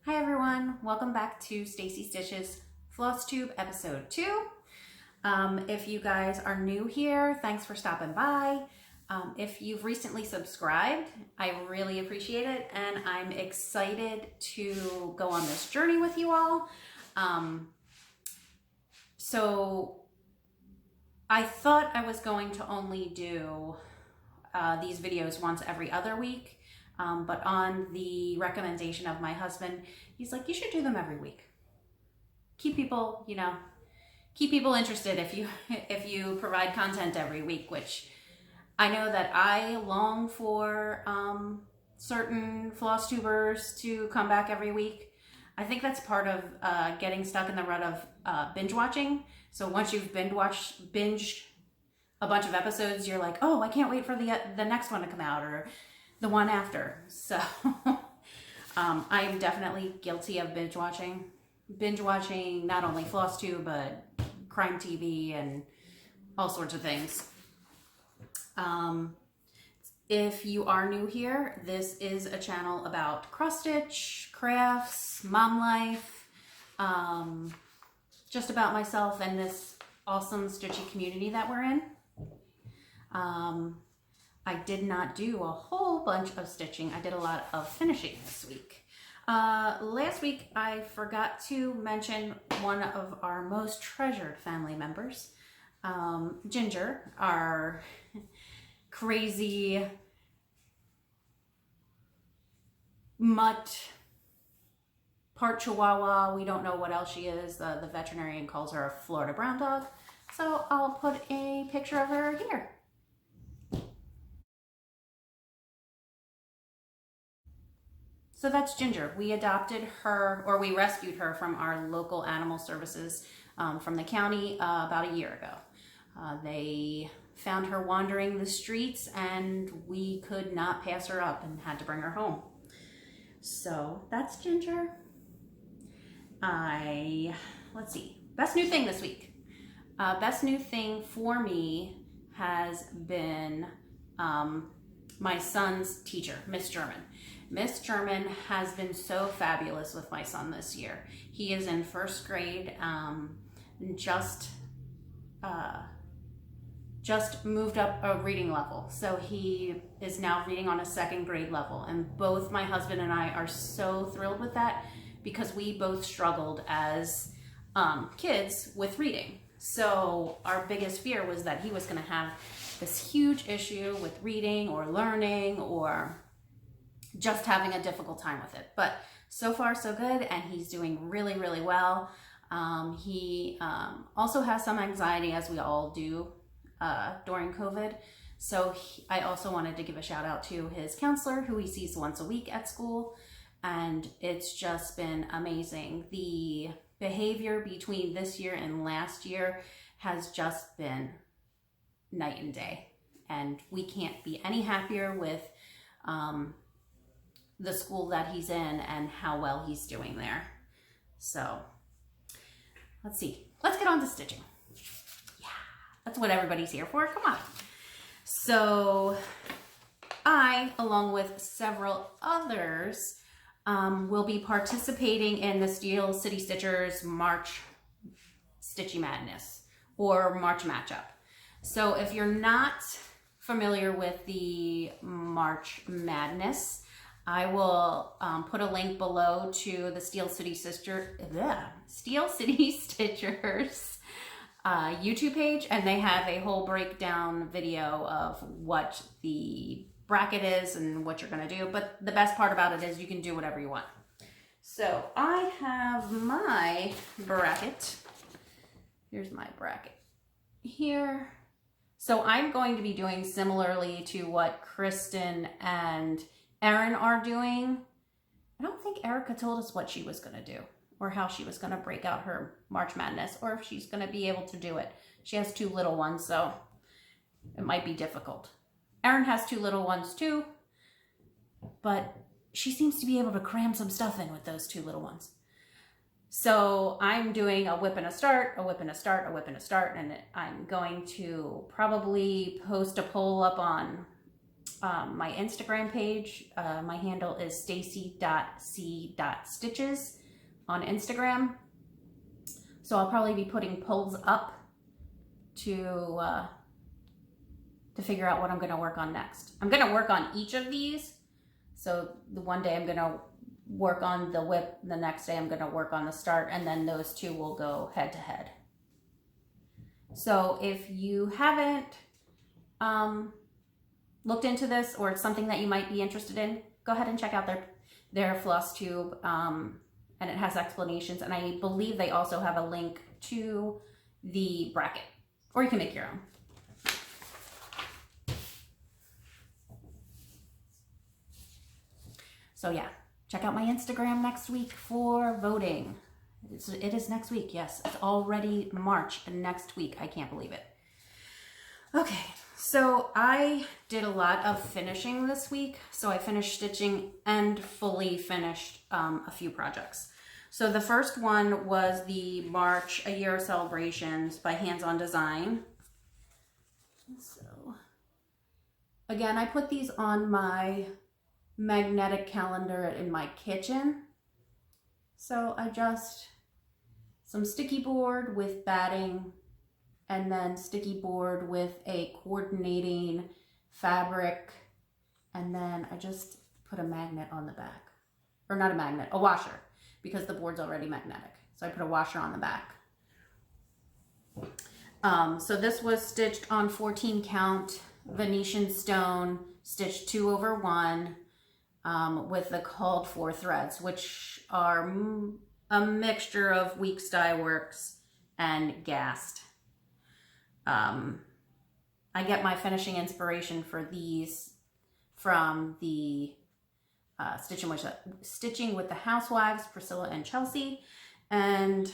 Hi everyone, welcome back to Stacy Stitch's Flosstube episode 2. If you guys are new here, thanks for stopping by. If you've recently subscribed, I really appreciate it, and I'm excited to go on this journey with you all. So I thought I was going to only do these videos once every other week. But on the recommendation of my husband, he's like, you should do them every week. Keep people, keep people interested if you provide content every week, which I know that I long for certain Flosstubers to come back every week. I think that's part of getting stuck in the rut of binge watching. So once you've binged a bunch of episodes, you're like, oh, I can't wait for the next one to come out, or the one after. So I am definitely guilty of binge watching not only Flosstube but crime TV and all sorts of things. If you are new here, this is a channel about cross stitch, crafts, mom life, just about myself and this awesome stitchy community that we're in. I did not do a whole bunch of stitching. I did a lot of finishing this week. Last week, I forgot to mention one of our most treasured family members, Ginger, our crazy mutt, part Chihuahua. We don't know what else she is. The veterinarian calls her a Florida brown dog. So I'll put a picture of her here. So that's Ginger. We adopted her, or we rescued her from our local animal services from the county about a year ago. They found her wandering the streets and we could not pass her up and had to bring her home. So that's Ginger. Let's see, best new thing this week. Best new thing for me has been my son's teacher, Miss German. Miss German has been so fabulous with my son this year. He is in first grade, just moved up a reading level. So he is now reading on a second grade level. And both my husband and I are so thrilled with that because we both struggled as kids with reading. So our biggest fear was that he was gonna have this huge issue with reading or learning or just having a difficult time with it. But so far so good, and he's doing really, really well. He also has some anxiety, as we all do during COVID. So I also wanted to give a shout out to his counselor, who he sees once a week at school. And it's just been amazing. The behavior between this year and last year has just been night and day. And we can't be any happier with the school that he's in and how well he's doing there. So let's see, let's get on to stitching. Yeah, that's what everybody's here for. Come on. So I, along with several others, will be participating in the Steel City Stitchers March Stitchy Madness, or March Matchup. So if you're not familiar with the March Madness, I will put a link below to the Steel City Stitchers YouTube page, and they have a whole breakdown video of what the bracket is and what you're going to do. But the best part about it is you can do whatever you want. So I have my bracket. Here's my bracket here. So I'm going to be doing similarly to what Kristen and Erin are doing. I don't think Erica told us what she was going to do or how she was going to break out her March Madness, or if she's going to be able to do it. She has two little ones, so it might be difficult. Erin has two little ones too, but she seems to be able to cram some stuff in with those two little ones. So I'm doing a whip and a start, a whip and a start, a whip and a start, and I'm going to probably post a poll up on my Instagram page. My handle is stacy.c.stitches on Instagram. So I'll probably be putting polls up to figure out what I'm going to work on next. I'm going to work on each of these. So the one day I'm going to work on the whip, the next day I'm going to work on the start, and then those two will go head to head. So if you haven't looked into this, or it's something that you might be interested in, go ahead and check out their Flosstube, and it has explanations, and I believe they also have a link to the bracket, or you can make your own. So yeah, check out my Instagram next week for voting. It is next week, yes. It's already March and next week. I can't believe it. Okay, so I did a lot of finishing this week. So I finished stitching and fully finished a few projects. So the first one was the March A Year of Celebrations by Hands On Design. So again, I put these on my magnetic calendar in my kitchen. So I just some sticky board with batting, and then sticky board with a coordinating fabric, and then I just put a magnet on the back, or not a magnet, a washer, because the board's already magnetic. So I put a washer on the back. So this was stitched on 14 count Venetian stone, stitched 2/1, with the called for threads, which are a mixture of Weeks Dye Works and Gast. I get my finishing inspiration for these from the Stitching with the Housewives, Priscilla and Chelsea, and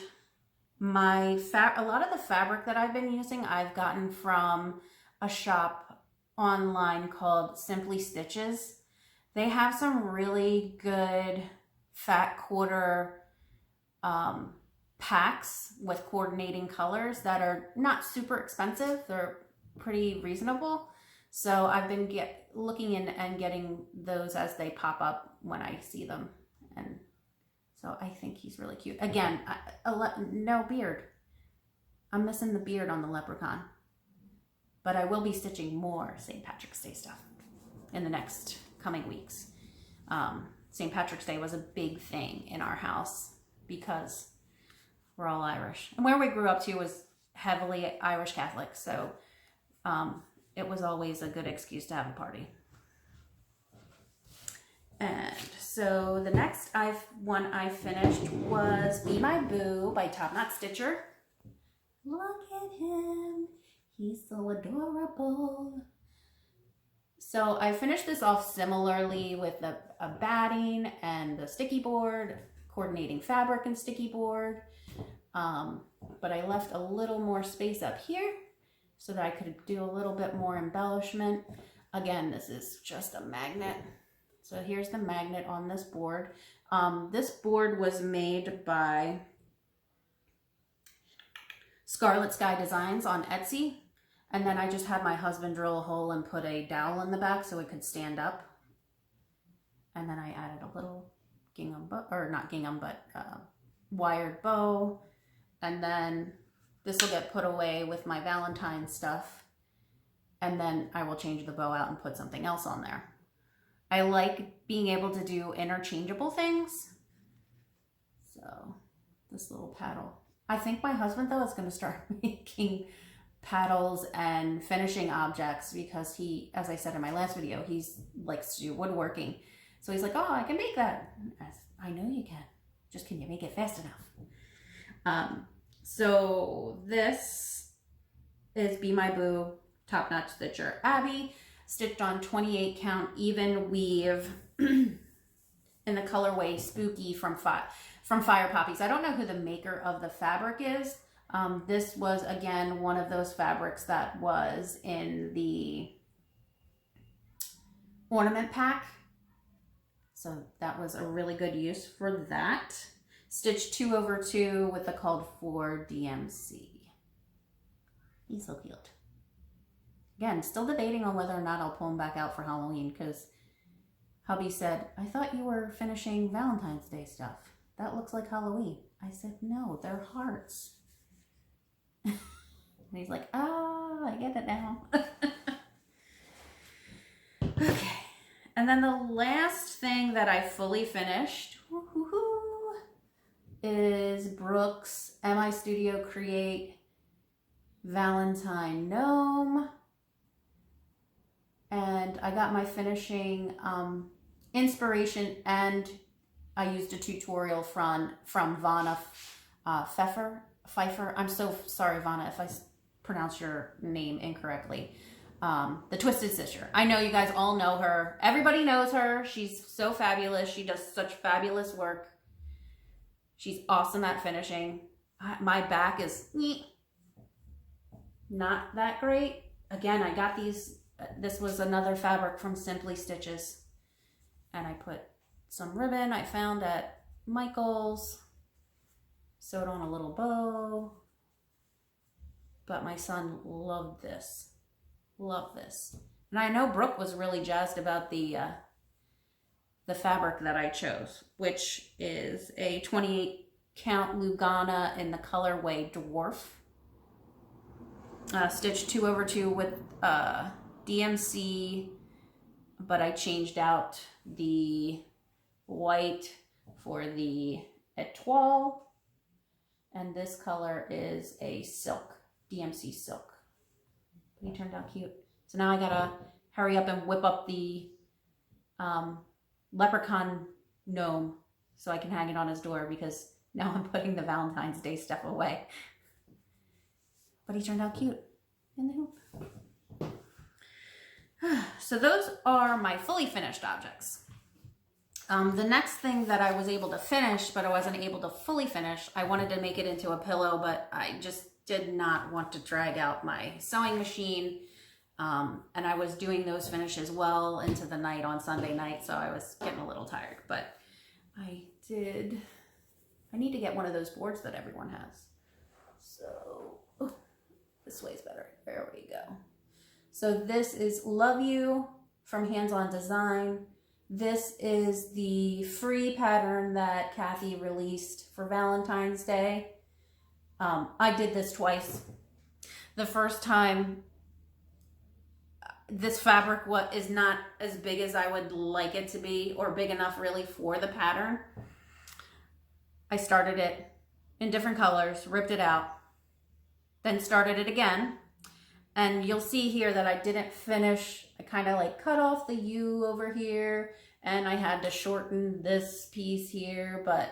a lot of the fabric that I've been using I've gotten from a shop online called Simply Stitches. They have some really good fat quarter packs with coordinating colors that are not super expensive. They're pretty reasonable. So I've been looking in and getting those as they pop up when I see them. And so I think he's really cute. Again, no beard. I'm missing the beard on the leprechaun. But I will be stitching more St. Patrick's Day stuff in the next coming weeks. St. Patrick's Day was a big thing in our house because we're all Irish. And where we grew up to was heavily Irish Catholic. So it was always a good excuse to have a party. And so the next one I finished was Be My Boo by Top Knot Stitcher. Look at him. He's so adorable. So I finished this off similarly with a batting and the sticky board, coordinating fabric and sticky board. But I left a little more space up here so that I could do a little bit more embellishment. Again, this is just a magnet. So here's the magnet on this board. This board was made by Scarlet Sky Designs on Etsy. And then I just had my husband drill a hole and put a dowel in the back so it could stand up. And then I added a little gingham, or not gingham, but wired bow. And then this will get put away with my Valentine stuff. And then I will change the bow out and put something else on there. I like being able to do interchangeable things. So this little paddle. I think my husband though is going to start making paddles and finishing objects because he, as I said in my last video, he likes to do woodworking. So he's like, oh, I can make that. I know you can. Just can you make it fast enough? So this is Be My Boo, Top Knot Stitcher Abby, stitched on 28 count even weave in the colorway Spooky from Firepoppies. I don't know who the maker of the fabric is. This was, again, one of those fabrics that was in the ornament pack. So that was a really good use for that. Stitch 2/2 with the called for DMC. He's so cute. Again, still debating on whether or not I'll pull them back out for Halloween, because hubby said, I thought you were finishing Valentine's Day stuff. That looks like Halloween. I said, no, they're hearts. And he's like, oh, I get it now. Okay. And then the last thing that I fully finished is Brooke's MI Studio Create Valentine Gnome. And I got my finishing inspiration, and I used a tutorial from Vonna Pfeiffer. I'm so sorry, Vonna, if I pronounce your name incorrectly. The Twisted Sister. I know you guys all know her. Everybody knows her. She's so fabulous. She does such fabulous work. She's awesome at finishing. My back is not that great. Again, I got these. This was another fabric from Simply Stitches. And I put some ribbon I found at Michael's. Sewed on a little bow. But my son loved this. Love this. And I know Brooke was really jazzed about the fabric that I chose, which is a 28 count Lugana in the colorway Dwarf. Stitched 2/2 with DMC, but I changed out the white for the Etoile. And this color is a silk, DMC silk. He turned out cute. So now I gotta hurry up and whip up the leprechaun gnome so I can hang it on his door, because now I'm putting the Valentine's Day stuff away. But he turned out cute in the hoop. So those are my fully finished objects. The next thing that I was able to finish, but I wasn't able to fully finish, I wanted to make it into a pillow, but I just did not want to drag out my sewing machine. And I was doing those finishes well into the night on Sunday night, so I was getting a little tired. But I need to get one of those boards that everyone has. So this way's better. There we go. So this is Love You from Hands On Design. This is the free pattern that Kathy released for Valentine's Day. I did this twice. The first time, this fabric is not as big as I would like it to be, or big enough really for the pattern. I started it in different colors, ripped it out, then started it again. And you'll see here that I didn't finish. I kind of like cut off the U over here, and I had to shorten this piece here, but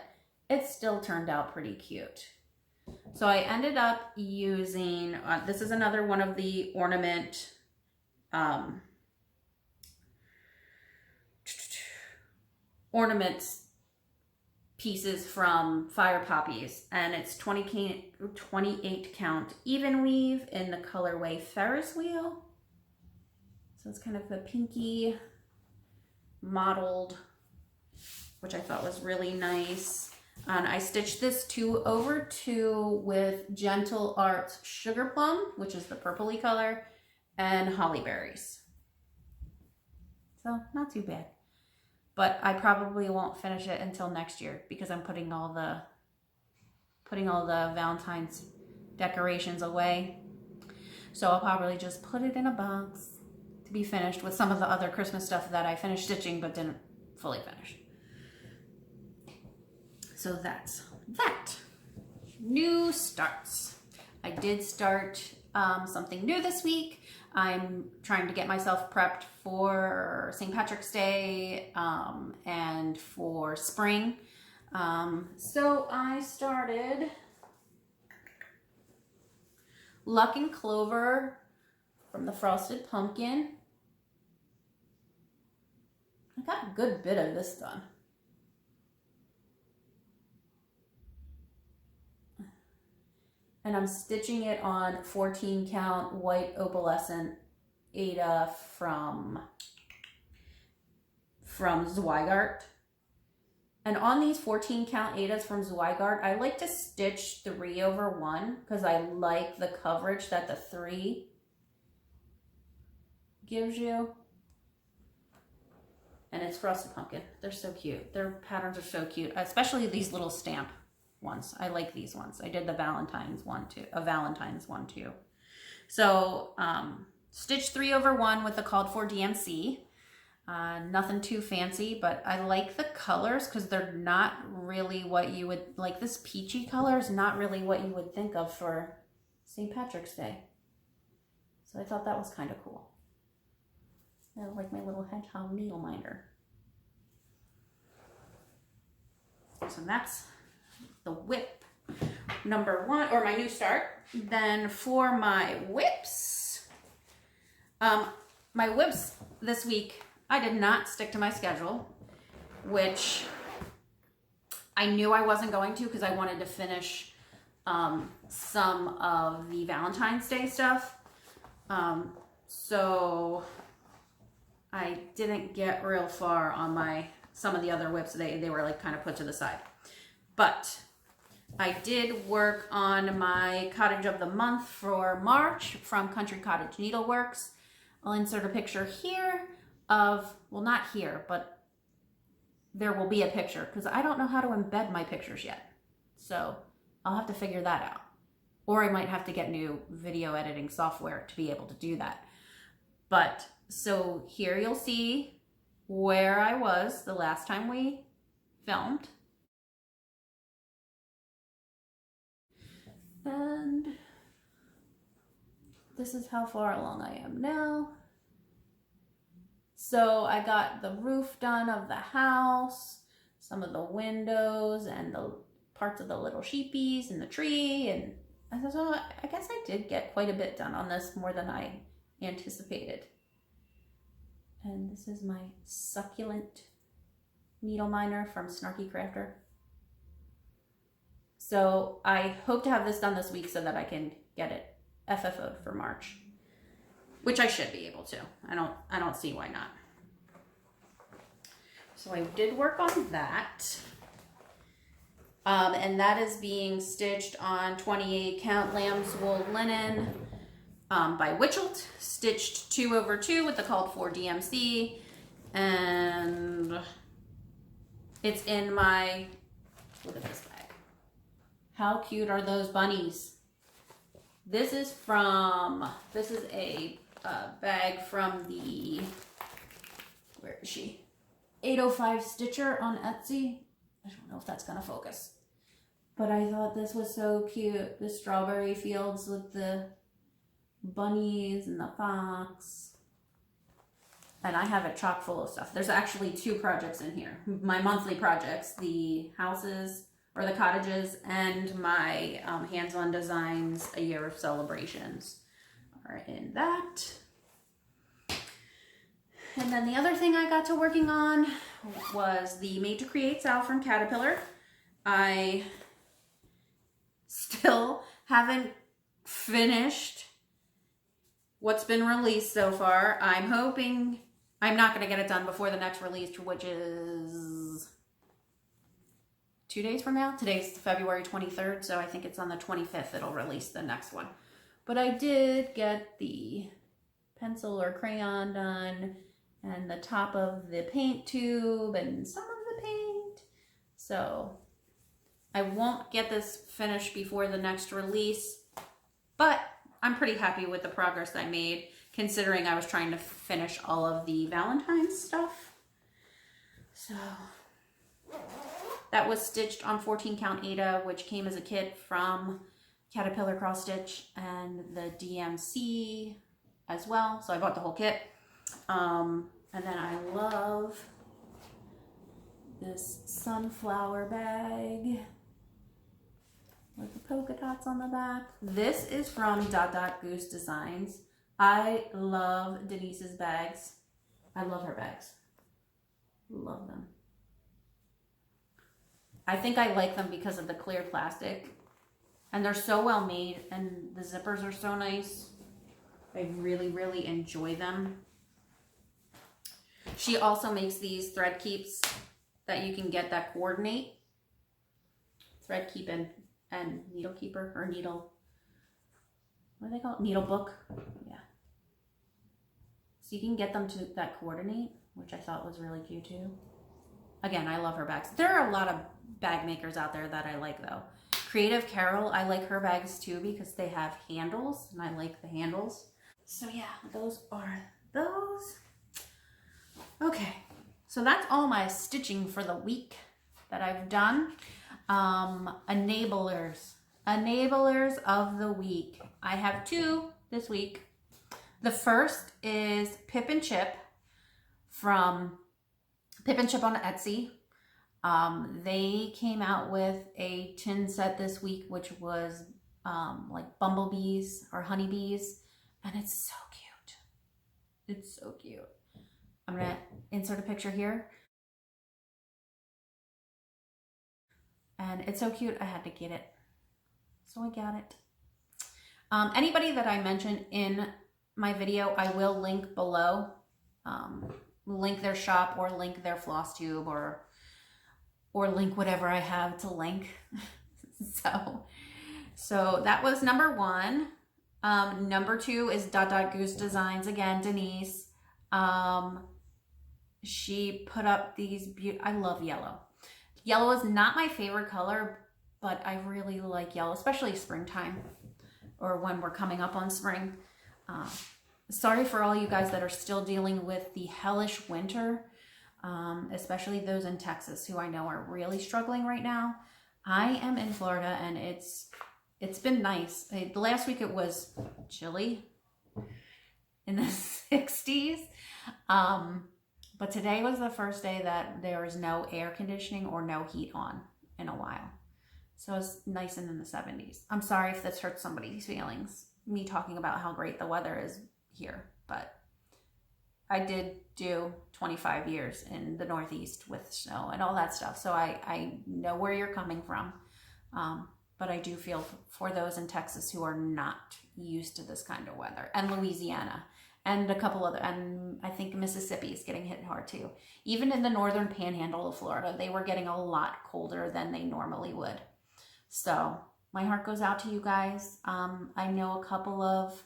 it still turned out pretty cute. So I ended up using, this is another one of the ornaments pieces from Firepoppies, and it's 28 count even weave in the colorway Ferris wheel. So it's kind of the pinky mottled, which I thought was really nice. And I stitched this 2/2 with Gentle Arts Sugar Plum, which is the purpley color, and Holly Berries. So not too bad. But I probably won't finish it until next year, because I'm putting all the Valentine's decorations away. So I'll probably just put it in a box to be finished with some of the other Christmas stuff that I finished stitching but didn't fully finish. So that's that. New starts. I did start something new this week. I'm trying to get myself prepped for St. Patrick's Day and for spring. So I started Luck and Clover from the Frosted Pumpkin. I got a good bit of this done. And I'm stitching it on 14 count white opalescent Aida from Zweigart. And on these 14 count Aidas from Zweigart, I like to stitch 3/1 because I like the coverage that the 3 gives you. And it's frosted pumpkin. They're so cute. Their patterns are so cute, especially these little stamp ones. I like these ones. I did the Valentine's one too, a Valentine's one too. So stitch 3/1 with the called for DMC. Nothing too fancy, but I like the colors because they're not really what you would, like this peachy color is not really what you would think of for St. Patrick's Day. So I thought that was kind of cool. I like my little hedgehog needle minder. So that's the whip number 1, or my new start. Then for my whips, this week, I did not stick to my schedule, which I knew I wasn't going to because I wanted to finish some of the Valentine's Day stuff. So I didn't get real far on some of the other whips. They were like kind of put to the side. But I did work on my cottage of the month for March from Country Cottage Needleworks. I'll insert a picture here of, well, not here, but there will be a picture because I don't know how to embed my pictures yet. So I'll have to figure that out. Or I might have to get new video editing software to be able to do that. But so here you'll see where I was the last time we filmed. And this is how far along I am now. So I got the roof done of the house, some of the windows and the parts of the little sheepies and the tree. And so I guess I did get quite a bit done on this, more than I anticipated. And this is my succulent needle miner from Snarky Crafter. So I hope to have this done this week so that I can get it FFO'd for March, which I should be able to. I don't see why not. So I did work on that. And that is being stitched on 28 count lamb's wool linen by Witchelt, stitched 2/2 with the called for DMC, and it's in my, look at this bag. How cute are those bunnies? This is a bag from the, where is she? 805 Stitcher on Etsy. I don't know if that's gonna focus, but I thought this was so cute. The strawberry fields with the bunnies and the fox. And I have it chock full of stuff. There's actually 2 projects in here. My monthly projects, the houses or the cottages, and my hands-on designs, a year of celebrations are in that. And then the other thing I got to working on was the Made to Create Sal from Caterpillar. I still haven't finished what's been released so far. I'm hoping I'm not going to get it done before the next release, which is 2 days from now. Today's February 23rd, so I think it's on the 25th it'll release the next one. But I did get the pencil or crayon done, and the top of the paint tube, and some of the paint. So I won't get this finished before the next release, but I'm pretty happy with the progress I made, considering I was trying to finish all of the Valentine's stuff. So that was stitched on 14 count Aida, which came as a kit from Caterpillar Cross Stitch and the DMC as well. So I bought the whole kit. And then I love this sunflower bag with the polka dots on the back. This is from Dot Goose Designs. I love Denise's bags. I love her bags. Love them. I think I like them because of the clear plastic. And they're so well made, and the zippers are so nice. I really, really enjoy them. She also makes these thread keeps that you can get that coordinate. Thread keep and needle keeper, or needle, what do they call it? Needle book. Yeah. So you can get them to that coordinate, which I thought was really cute too. Again, I love her bags. There are a lot of bag makers out there that I like though. Creative Carol, I like her bags too because they have handles and I like the handles. So yeah, those are those. Okay, so that's all my stitching for the week that I've done. Enablers of the week. I have 2 this week. The first is Pip and Chip from Pip and Chip on Etsy. They came out with a tin set this week, which was like bumblebees or honeybees, and it's so cute. It's so cute. I'm gonna insert a picture here. And it's so cute, I had to get it. So I got it. Anybody that I mention in my video, I will link below. Link their shop or link their Flosstube or link whatever I have to link. So that was number 1. Number 2 is Dot Goose Designs. Again, Denise. She put up these I love yellow. Yellow is not my favorite color, but I really like yellow, especially springtime or when we're coming up on spring. Sorry for all you guys that are still dealing with the hellish winter, especially those in Texas who I know are really struggling right now. I am in Florida and it's been nice. Last week it was chilly in the 60s. But today was the first day that there was no air conditioning or no heat on in a while. So it's nice and in the 70s. I'm sorry if this hurts somebody's feelings, me talking about how great the weather is here, but I did do 25 years in the Northeast with snow and all that stuff. So I know where you're coming from. But I do feel for those in Texas who are not used to this kind of weather, and Louisiana. And a couple other, and I think Mississippi is getting hit hard too. Even in the northern panhandle of Florida, they were getting a lot colder than they normally would. So my heart goes out to you guys. I know a couple of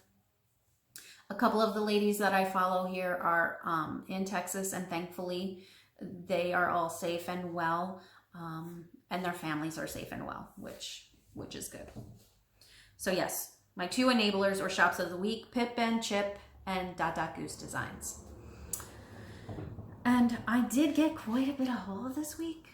the ladies that I follow here are in Texas, and thankfully they are all safe and well, and their families are safe and well, which is good. So yes, my 2 enablers or shops of the week, Pip and Chip and Dot Goose Designs. And I did get quite a bit of haul this week.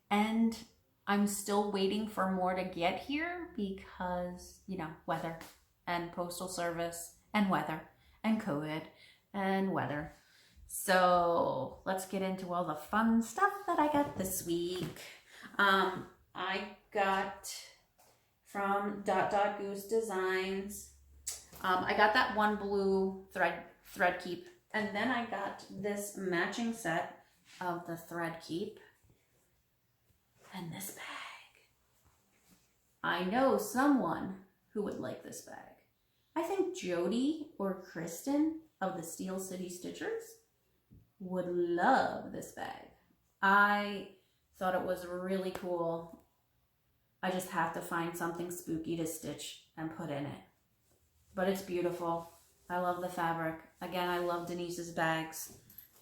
And I'm still waiting for more to get here because, you know, weather and postal service and weather and COVID and weather. So let's get into all the fun stuff that I got this week. I got from Dot Goose Designs. I got that one blue thread keep, and then I got this matching set of the thread keep and this bag. I know someone who would like this bag. I think Jody or Kristen of the Steel City Stitchers would love this bag. I thought it was really cool. I just have to find something spooky to stitch and put in it. But it's beautiful. I love the fabric. Again, I love Denise's bags.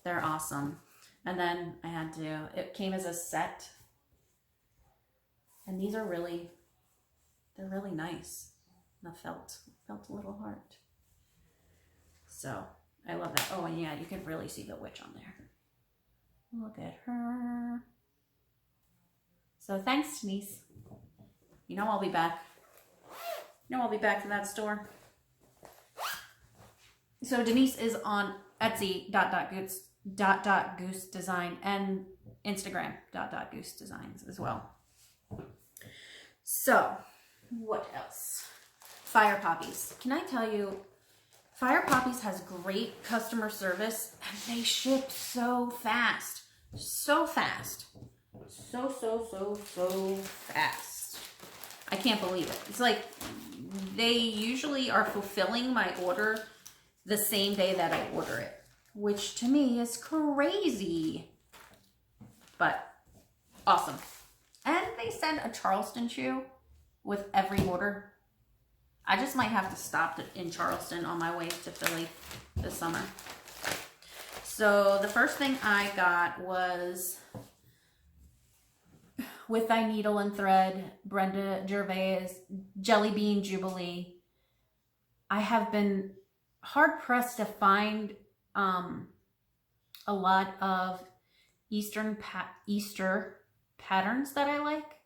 They're awesome. And then it came as a set. And these are they're really nice. The felt a little heart. So I love that. Oh, and yeah, you can really see the witch on there. Look at her. So thanks, Denise. You know I'll be back. You know I'll be back to that store. So Denise is on Etsy, Dot Goose Design, and Instagram, Dot Goose Designs as well. So, what else? Firepoppies. Can I tell you, Firepoppies has great customer service, and they ship so fast. So fast. So fast. I can't believe it. It's like they usually are fulfilling my order the same day that I order it, which to me is crazy, but awesome. And they send a Charleston shoe with every order. I just might have to stop in Charleston on my way to Philly this summer. So the first thing I got was With Thy Needle and Thread, Brenda Gervais, Jelly Bean Jubilee. I have been hard pressed to find a lot of Easter patterns that I like.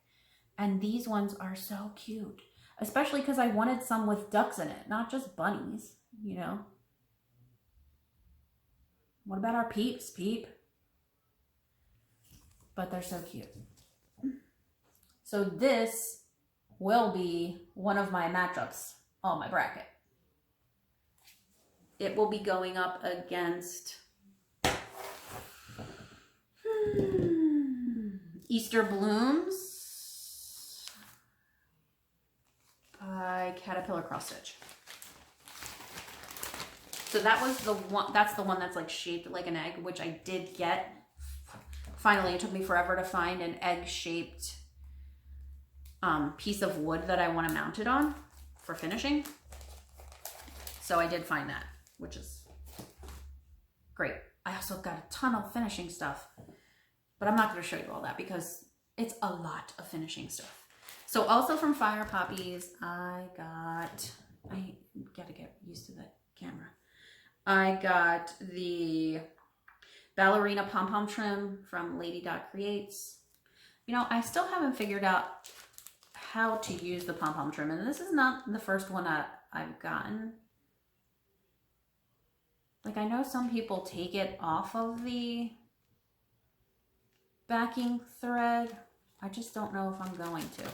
And these ones are so cute. Especially because I wanted some with ducks in it, not just bunnies, you know. What about our peeps, Peep? But they're so cute. So this will be one of my matchups on my bracket. It will be going up against Easter Blooms by Caterpillar Cross Stitch. So that was the one, that's the one that's like shaped like an egg, which I did get. Finally, it took me forever to find an egg-shaped piece of wood that I want to mount it on for finishing. So I did find that, which is great. I also got a ton of finishing stuff, but I'm not going to show you all that because it's a lot of finishing stuff. So also from Firepoppies, I gotta get used to that camera. I got the ballerina pom-pom trim from Lady Dot Creates. You know, I still haven't figured out how to use the pom-pom trim, and this is not the first one I've gotten. Like, I know some people take it off of the backing thread. I just don't know if I'm going to.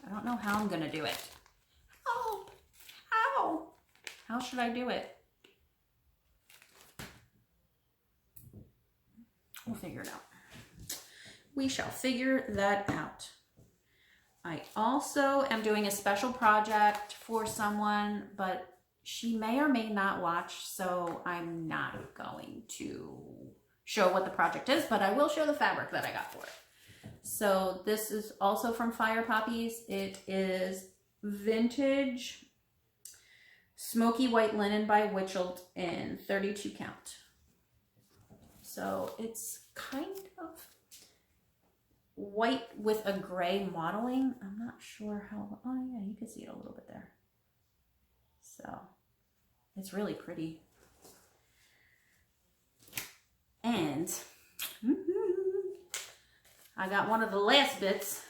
I don't know how I'm going to do it. Help! How? How should I do it? We'll figure it out. We shall figure that out. I also am doing a special project for someone, but she may or may not watch, so I'm not going to show what the project is, but I will show the fabric that I got for it. So this is also from Firepoppies. It is vintage smoky white linen by Witchelt in 32 count. So it's kind of white with a gray modeling. I'm not sure how, oh yeah, you can see it a little bit there. So it's really pretty. And I got one of the last bits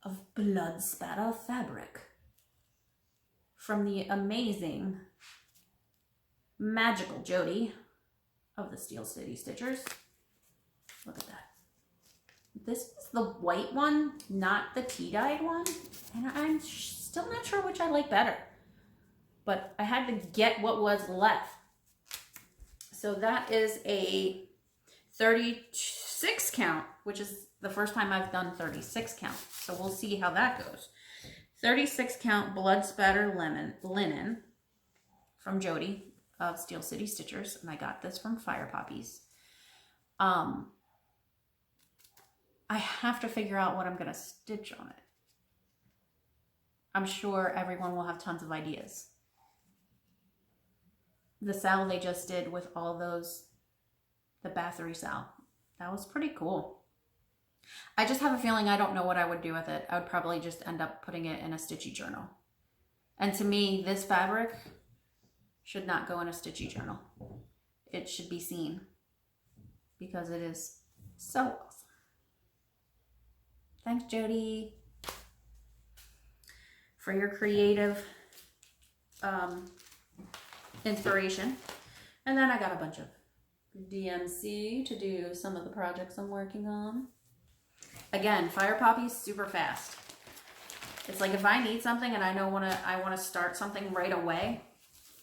of blood spatter fabric from the amazing magical Jody of the Steel City Stitchers. Look at that. This is the white one, not the tea-dyed one. And I'm still not sure which I like better. But I had to get what was left. So that is a 36 count, which is the first time I've done 36 count. So we'll see how that goes. 36 count blood spatter linen from Jody of Steel City Stitchers. And I got this from Firepoppies. I have to figure out what I'm going to stitch on it. I'm sure everyone will have tons of ideas. The sal they just did with all those, the Bathory sal, that was pretty cool. I just have a feeling I don't know what I would do with it. I would probably just end up putting it in a stitchy journal. And to me, this fabric should not go in a stitchy journal. It should be seen because it is so awesome. Thanks, Jody, for your creative inspiration. And then I got a bunch of DMC to do some of the projects I'm working on. Again, Firepoppies, super fast. It's like if I need something and I want to start something right away,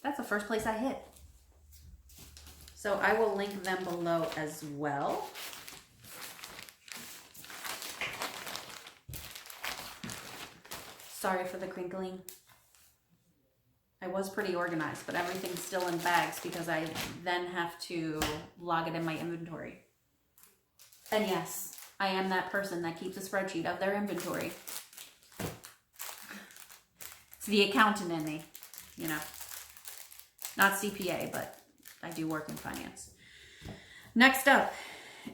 that's the first place I hit. So I will link them below as well. Sorry for the crinkling. I was pretty organized, but everything's still in bags because I then have to log it in my inventory. And yes, I am that person that keeps a spreadsheet of their inventory. It's the accountant in me, you know. Not CPA, but I do work in finance. Next up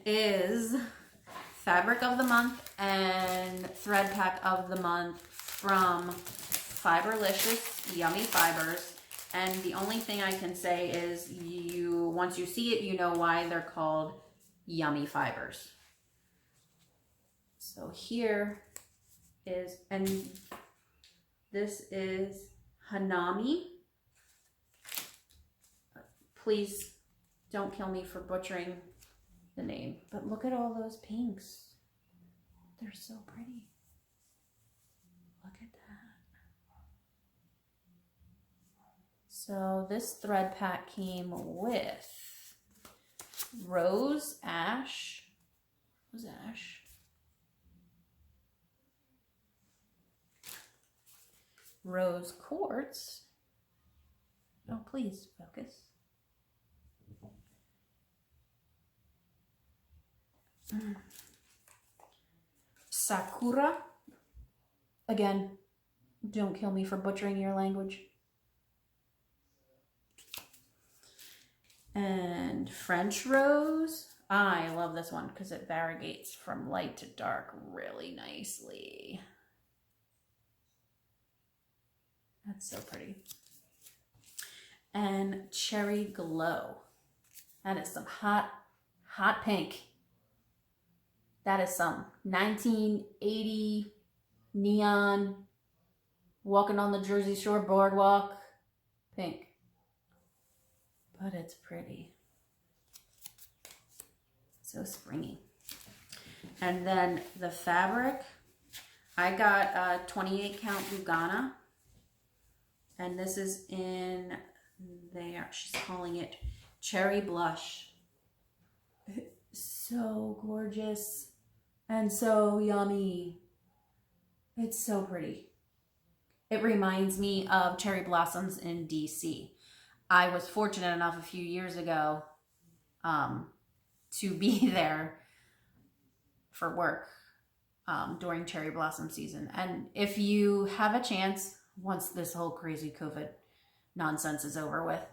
is Fabric of the Month and Thread Pack of the Month from Fiberliscious Yummy Fibers. And the only thing I can say is once you see it, you know why they're called Yummy Fibers. So here is, and this is Hanami. Please don't kill me for butchering the name, but look at all those pinks. They're so pretty. Look at that. So this thread pack came with rose ash. What was ash? Rose quartz. Oh, please focus. Sakura. Again, don't kill me for butchering your language. And French rose. I love this one because it variegates from light to dark really nicely. That's so pretty. And Cherry Glow. That is some hot, hot pink. That is some 1980 neon, walking on the Jersey Shore boardwalk pink. But it's pretty. So springy. And then the fabric, I got a 28 count Lugana. And this is in there, she's calling it Cherry Blush. So gorgeous and so yummy. It's so pretty. It reminds me of cherry blossoms in DC. I was fortunate enough a few years ago to be there for work during cherry blossom season. And if you have a chance, once this whole crazy COVID nonsense is over with,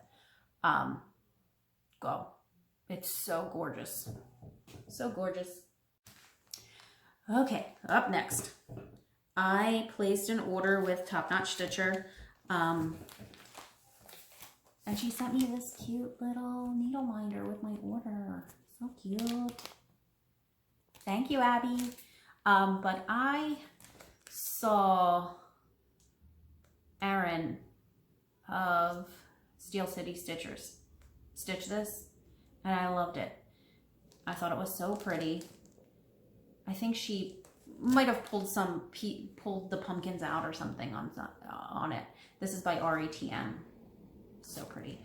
go. It's so gorgeous. So gorgeous. Okay, up next. I placed an order with Top Notch Stitcher. And she sent me this cute little needle minder with my order. So cute. Thank you, Abby. But I saw Erin of Steel City Stitchers stitch this, and I loved it. I thought it was so pretty. I think she might have pulled the pumpkins out or something on it. This is by RETM. So pretty.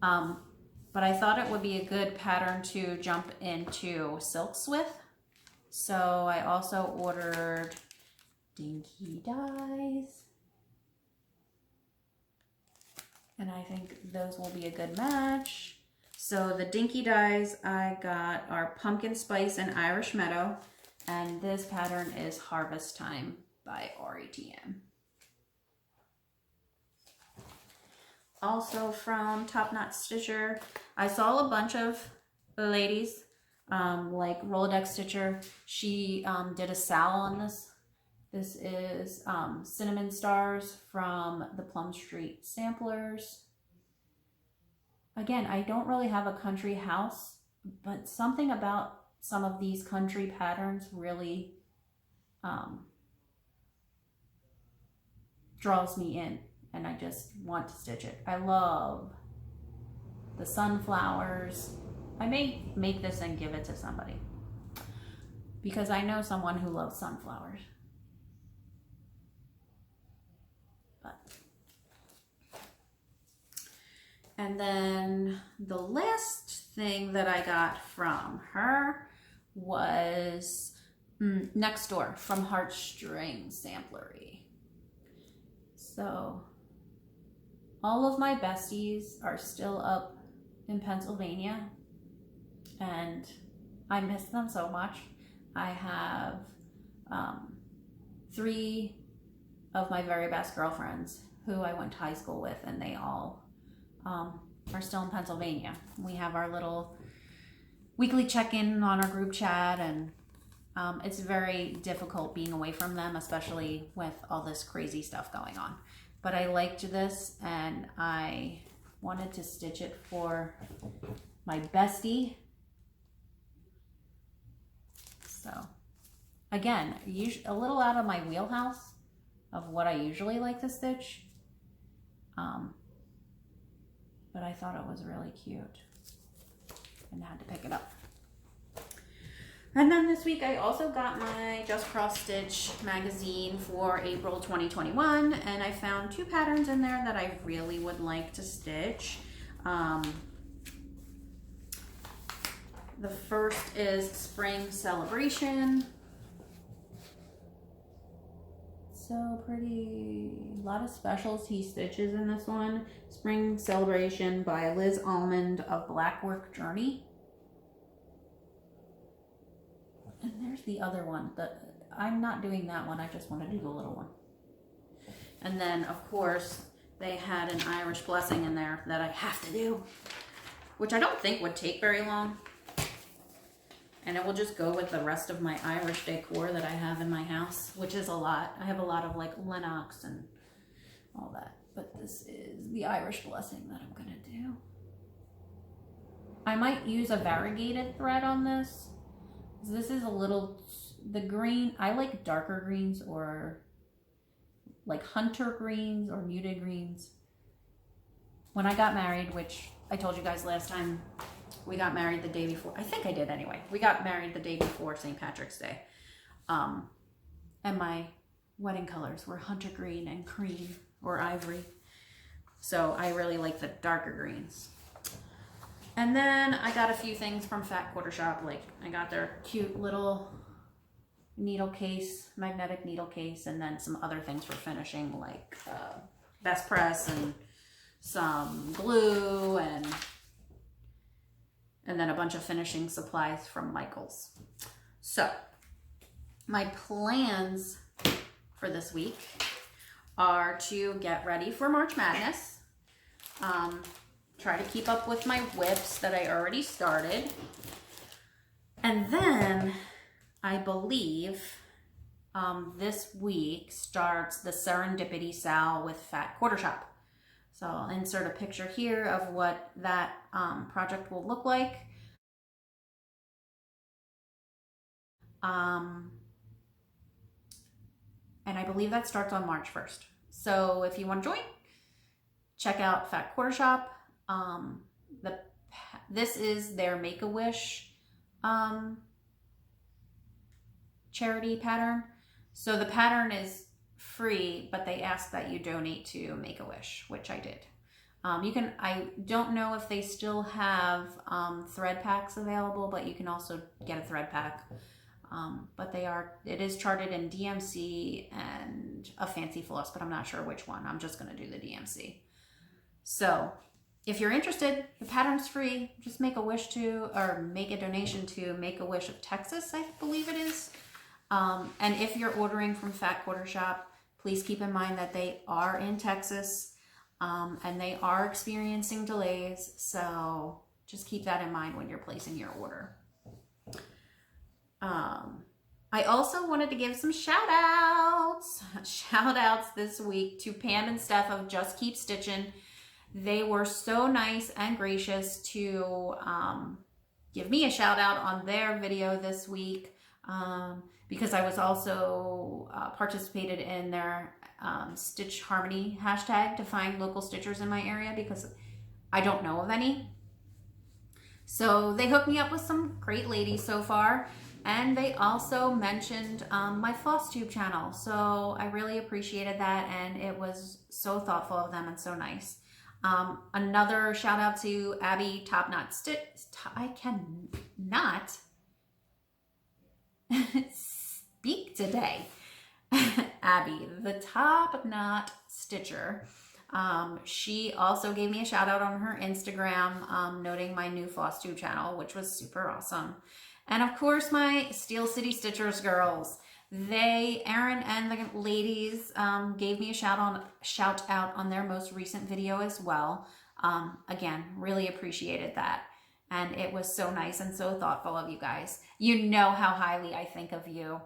But I thought it would be a good pattern to jump into silks with. So I also ordered dinky dies. And I think those will be a good match. So the dinky dies I got are Pumpkin Spice and Irish Meadow. And this pattern is Harvest Time by RETM. Also from Top Knot Stitcher, I saw a bunch of ladies, like Rolodex Stitcher. She did a sal on this. This is Cinnamon Stars from the Plum Street Samplers. Again, I don't really have a country house, but something about some of these country patterns really draws me in, and I just want to stitch it. I love the sunflowers. I may make this and give it to somebody because I know someone who loves sunflowers. And then the last thing that I got from her was Next Door from Heartstring Samplery. So all of my besties are still up in Pennsylvania and I miss them so much. I have 3 of my very best girlfriends who I went to high school with, and they all are still in Pennsylvania. We have our little weekly check-in on our group chat, and it's very difficult being away from them, especially with all this crazy stuff going on. But I liked this, and I wanted to stitch it for my bestie. So again, a little out of my wheelhouse of what I usually like to stitch. But I thought it was really cute and had to pick it up. And then this week I also got my Just Cross Stitch magazine for April 2021, and I found 2 patterns in there that I really would like to stitch. The first is Spring Celebration. So pretty, a lot of specialty stitches in this one. Spring Celebration by Liz Almond of Blackwork Journey. And there's the other one. I'm not doing that one, I just want to do the little one. And then, of course, they had an Irish Blessing in there that I have to do, which I don't think would take very long. And it will just go with the rest of my Irish decor that I have in my house, which is a lot. I have a lot of like Lennox and all that. But this is the Irish Blessing that I'm gonna do. I might use a variegated thread on this. This is a little, the green, I like darker greens or like hunter greens or muted greens. When I got married, which I told you guys last time, we got married the day before. I think I did anyway. We got married the day before St. Patrick's Day. And my wedding colors were hunter green and cream or ivory. So I really like the darker greens. And then I got a few things from Fat Quarter Shop. Like I got their cute little needle case, magnetic needle case, and then some other things for finishing like Best Press and some glue and then a bunch of finishing supplies from Michael's. So my plans for this week are to get ready for March Madness. Try to keep up with my whips that I already started. And then I believe this week starts the Serendipity Sal with Fat Quarter Shop. So I'll insert a picture here of what that project will look like. And I believe that starts on March 1st. So if you want to join, check out Fat Quarter Shop. This is their Make-A-Wish charity pattern. So the pattern is free, but they ask that you donate to Make-A-Wish, which I did. I don't know if they still have thread packs available, but you can also get a thread pack. But it is charted in DMC and a fancy floss, but I'm not sure which one. I'm just going to do the DMC. So if you're interested, the pattern's free. Just make a donation to Make-A-Wish of Texas, I believe it is. And if you're ordering from Fat Quarter Shop, please keep in mind that they are in Texas, and they are experiencing delays. So just keep that in mind when you're placing your order. I also wanted to give some shout outs this week to Pam and Steph of Just Keep Stitchin'. They were so nice and gracious to give me a shout out on their video this week, because I was also participated in their Stitch Harmony hashtag to find local stitchers in my area, because I don't know of any. So they hooked me up with some great ladies so far. And they also mentioned my Flosstube channel. So I really appreciated that, and it was so thoughtful of them and so nice. Another shout out to Abby Top Knot Stitch. I cannot speak today. Abby, the Top Knot Stitcher. She also gave me a shout out on her Instagram, noting my new Flosstube channel, which was super awesome. And of course, my Steel City Stitchers girls. Aaron and the ladies gave me a shout out on their most recent video as well. Again, really appreciated that. And it was so nice and so thoughtful of you guys. You know how highly I think of you.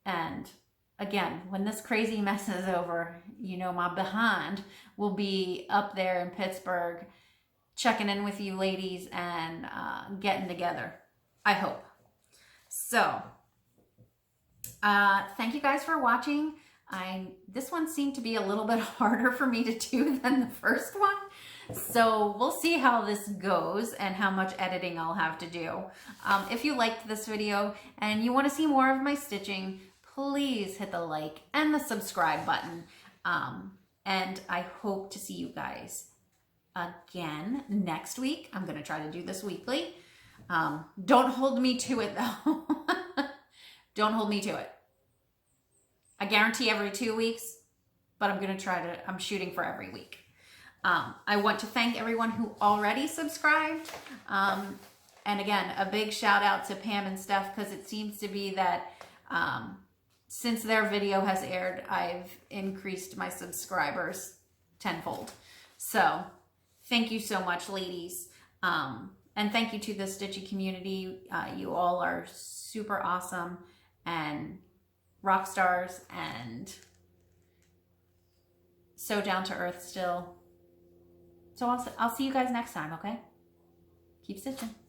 And again, when this crazy mess is over, you know my behind will be up there in Pittsburgh checking in with you ladies and getting together. I hope. So, thank you guys for watching. This one seemed to be a little bit harder for me to do than the first one. So we'll see how this goes and how much editing I'll have to do. If you liked this video and you want to see more of my stitching, please hit the like and the subscribe button. And I hope to see you guys again next week. I'm going to try to do this weekly. Don't hold me to it though. Don't hold me to it. I guarantee every 2 weeks, but I'm going to I'm shooting for every week. I want to thank everyone who already subscribed. And again, a big shout out to Pam and Steph, because it seems to be that since their video has aired, I've increased my subscribers tenfold. So thank you so much, ladies. And thank you to the Stitchy community. You all are super awesome and rock stars and so down to earth still. So I'll see you guys next time, okay? Keep stitching.